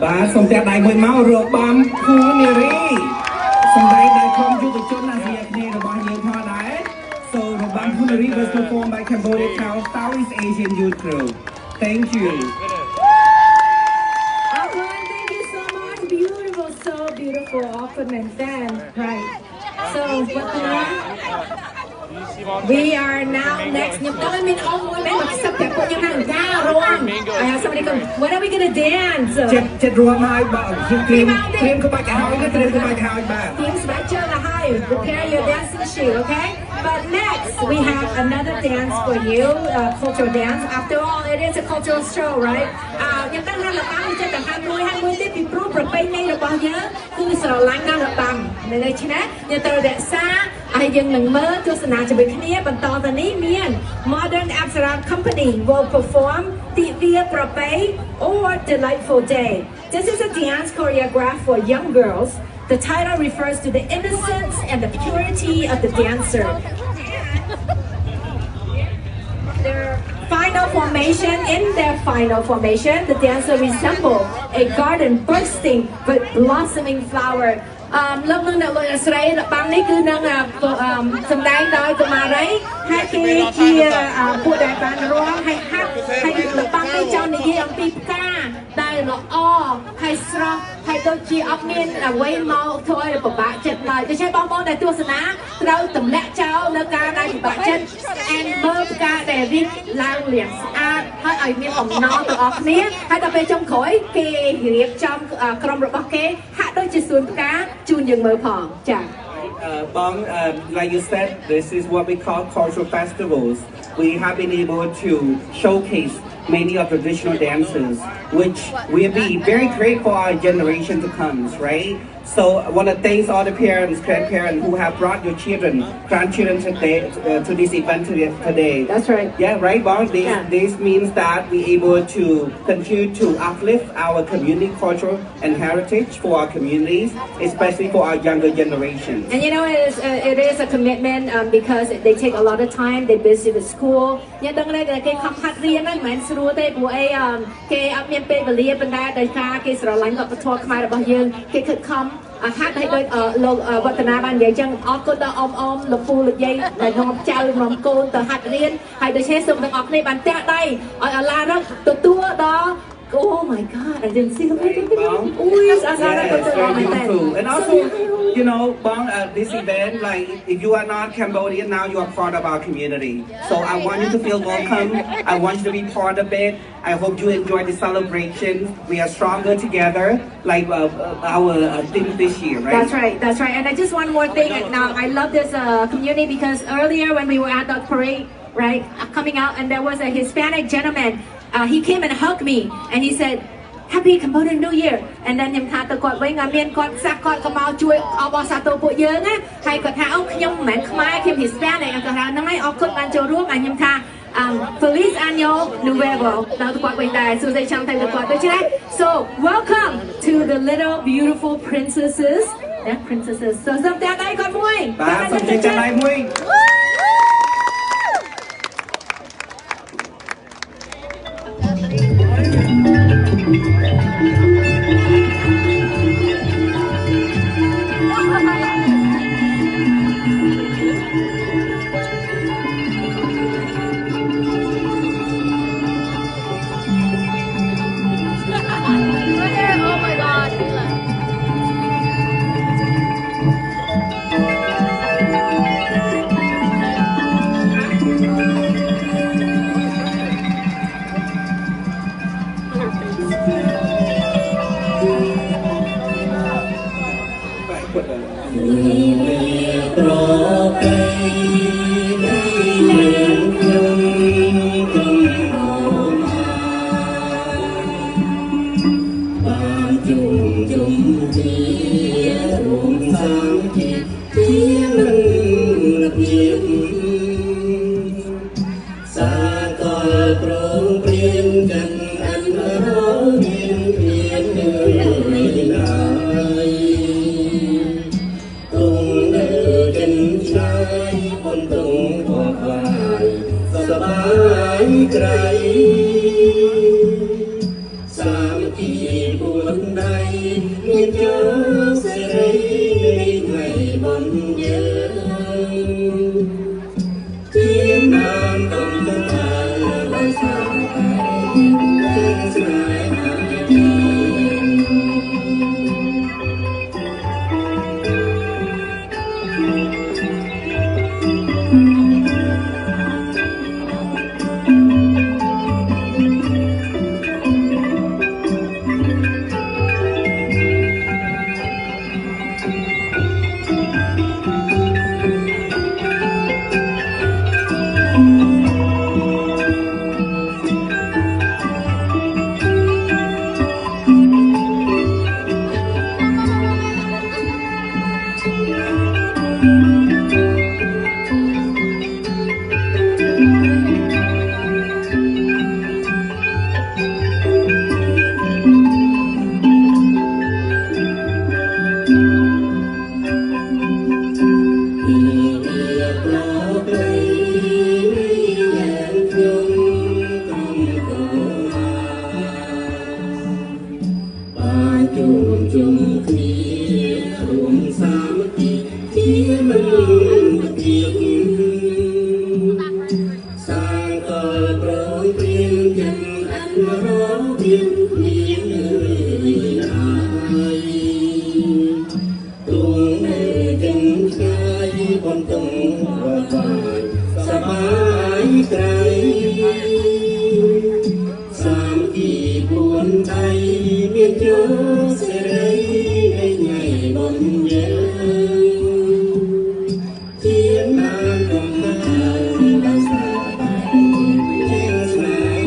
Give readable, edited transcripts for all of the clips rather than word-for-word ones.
បាទសូមតែដៃមួយមករកបានភូនារីសម្ដែងដែលក្រុមយុវជនអាស៊ីអាគ្នេយ៍របស់យើងផងដែរ So របាំភូនារី was performed by Cambodia Town Southeast Asian Youth Crew. Thank you. Thank you so much. Beautiful, so beautiful. Awkward and fan. Right. So what we are now next. Somebody go, when are we gonna dance? Prepare your dancing shoe, okay? But next we have another dance for you, cultural dance. After all, it is a cultural show, right? យើងដឹងថារបាំចេះតែហាត់មួយទៀតពីព្រោះប្រពៃណីរបស់យើងគឺស្រឡាញ់ដល់របាំដូច្នេះយើងត្រូវរក្សាហើយយើងនឹងមើលទស្សនាជាមួយគ្នាបន្តទៅនេះមាន Modern Apsara Company will perform Divya Prapay or Delightful Day. This is a dance choreographed for young girls. The title refers to the innocence and the purity of the dancer. Their final formation, in their final formation, the dancer resemble a garden bursting with blossoming flower. លោកនឹងអ្នកលុយអាស្រ័យរបាំនេះគឺនឹងសម្ដែងដោយកុមារីហើយគេជាពួកដែលបានរាំហើយហាត់ហើយរបាំនេះចង់និយាយអំពីផ្កាដែលល្អហើយស្រស់ហើយដូចជាអត់មានអ្វីមកធ្វើឲ្យពិបាកចិត្តឡើយដូច្នេះបងប្អូនដែលទស្សនាត្រូវទម្លាក់ចោលនៅការដែលពិបាកចិត្ត and មើលផ្កាដែលរីកឡើងលាងស្អាតហើយឲ្យមានអំណរទាំងអស់គ្នាហើយដល់ពេលចុងក្រោយគេរៀបចំក្រុមរបស់គេហាក់ដូចជាសួនផ្កាជូនយើងមើលផងចា៎ Bong, like you said, this is what we call cultural festivals. We have been able to showcase many of the traditional dances, which will be very great for our generation to come, right? So I want to thank all the parents, grandparents who have brought your children, grandchildren today to this event today. That's right. Yeah, right, Bong. This means that we're able to continue to uplift our community culture and heritage for our communities, especially for our younger generation. And you know, it is a commitment because they take a lot of time. They busy with school. យើងដឹងដែរគេខំហាត់រៀនហ្នឹងមិនមែនស្រួលទេព្រោះអីគេអត់មានពេលវេលាប៉ុន្តែដោយសារគេស្រឡាញ់វប្បធម៌ខ្មែររបស់យើងគេខិតខំហាត់ឲ្យដូចលោកវឌ្ឍនាបាននិយាយអញ្ចឹងអរគុណដល់អ៊ំលោកពូលោកយាយដែលនាំចៅនាំកូនទៅហាត់រៀនហើយដូច្នេះសូមទាំងអស់គ្នាបានតាក់ដៃឲ្យអាឡារឹកទទួលដល់ Oh my God! I didn't see the video. Oh yes, and also, you know, Bong, this event, like if you are not Cambodian now, you are part of our community. So I want you to feel welcome. I want you to be part of it. I hope you enjoy the celebration. We are stronger together, like our theme this year, right? That's right. That's right. And I just one more thing. Now I love this community because earlier when we were at the parade, right, coming out, and there was a Hispanic gentleman. He came and hugged me and he said, Happy Cambodian New Year. And then ខ្ញុំថាទៅគាត់វិញមានគាត់សាក់គាត់ក៏មកជួយអបអរសាទរពួកយើងណាហើយគាត់ថាអូខ្ញុំមិនមែនខ្មែរខ្ញុំ Hispanic គាត់ថាហ្នឹងហើយអរគុណបានចូលរួមហើយខ្ញុំថា Feliz Año Nuevo ដល់គាត់វិញដែរសួស្តីឆ្នាំថ្មីដល់គាត់ដូច្នេះ So welcome to the little beautiful princesses. Yeah, princesses. So សូមតែដៃគាត់មួយបាទសូមតែដៃមួយไกลสามขีดบวกใด tiếng hiền ai tung chân khai con tung hoa vải sa bái cây sam kỳ buồn tay miên chúa sẽ lấy ngày buồn nhớ chiến an công khai đã xa bay trên sài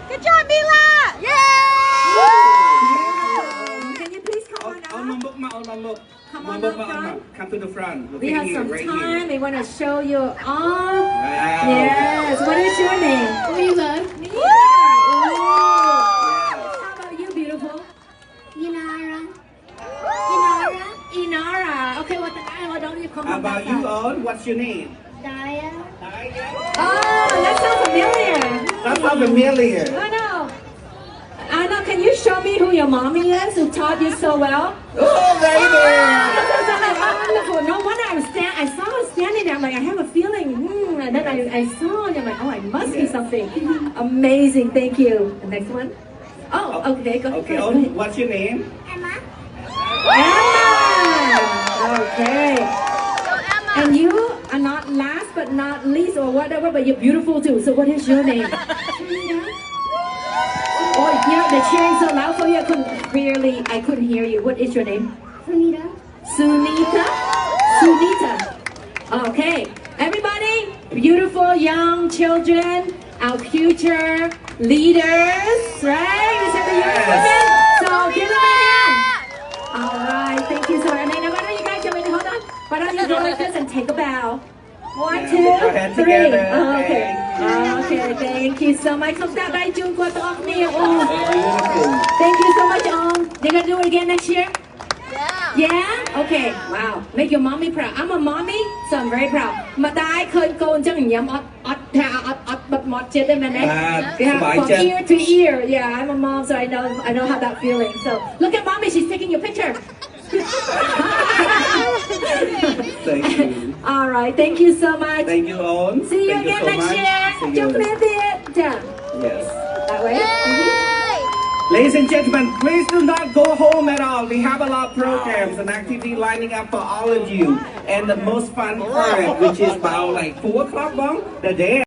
Good job, Mila! Yay! Can you please come on On up? book, on book. Come on up front. Come to the front. We Okay, have here, some right time. here. We want to show you all. Wow. Yes. What is your name? Mila. Mila. How about you, beautiful? Inara. Inara. Okay, what don't you come How on about that you, side? On? What's your name? Daya. Oh, that sounds familiar. That's not familiar. I know. Anna, can you show me who your mommy is who taught you so well? Oh, right there. Wonderful. No wonder I saw her standing there. I'm like, I have a feeling. And then I saw and I'm like, oh, I must be something. Amazing. Thank you. The next one. Oh, okay. Go Okay, ahead. On, what's your name? Emma. Emma. Okay. And you are not last but not least or whatever, but you're beautiful too. So what is your name? Oh, yeah, they're cheering so loud for you. I couldn't hear you. What is your name? Sunita. Sunita? Sunita. Okay. Everybody, beautiful young children, our future leaders, right? We said the young women. So give them a hand. All right. Thank you so much. And then why don't you guys come in? Hold on. Why don't you go like this and take a bow? One, Yeah, two, put your hands three. together. Okay. Thank you. Okay. Thank you so much. Không ta bay chung qua tóc nè. Oh. Beautiful. Thank you so much, You're gonna do it again next year? Yeah. Yeah? Okay. Wow. Make your mommy proud. I'm a mommy, so I'm very proud. ម្ដាយឃើញកូនចឹងញ៉ាំអត់បិទមាត់ចិត្តទេមែនទេ Yeah, សប្បាយ from ចិត្ត ear to ear. Yeah, I'm a mom, so I know how that feeling. So look at mommy, she's taking your picture. Thank you. All right, thank you so much. Thank you, On. See you Thank again so next much. year. See Chúc you. mẹ Việt. Yeah. Yes. That way. Ladies and gentlemen, please do not go home at all. We have a lot of programs and activities lining up for all of you. And the most fun part, which is about like 4 o'clock, the day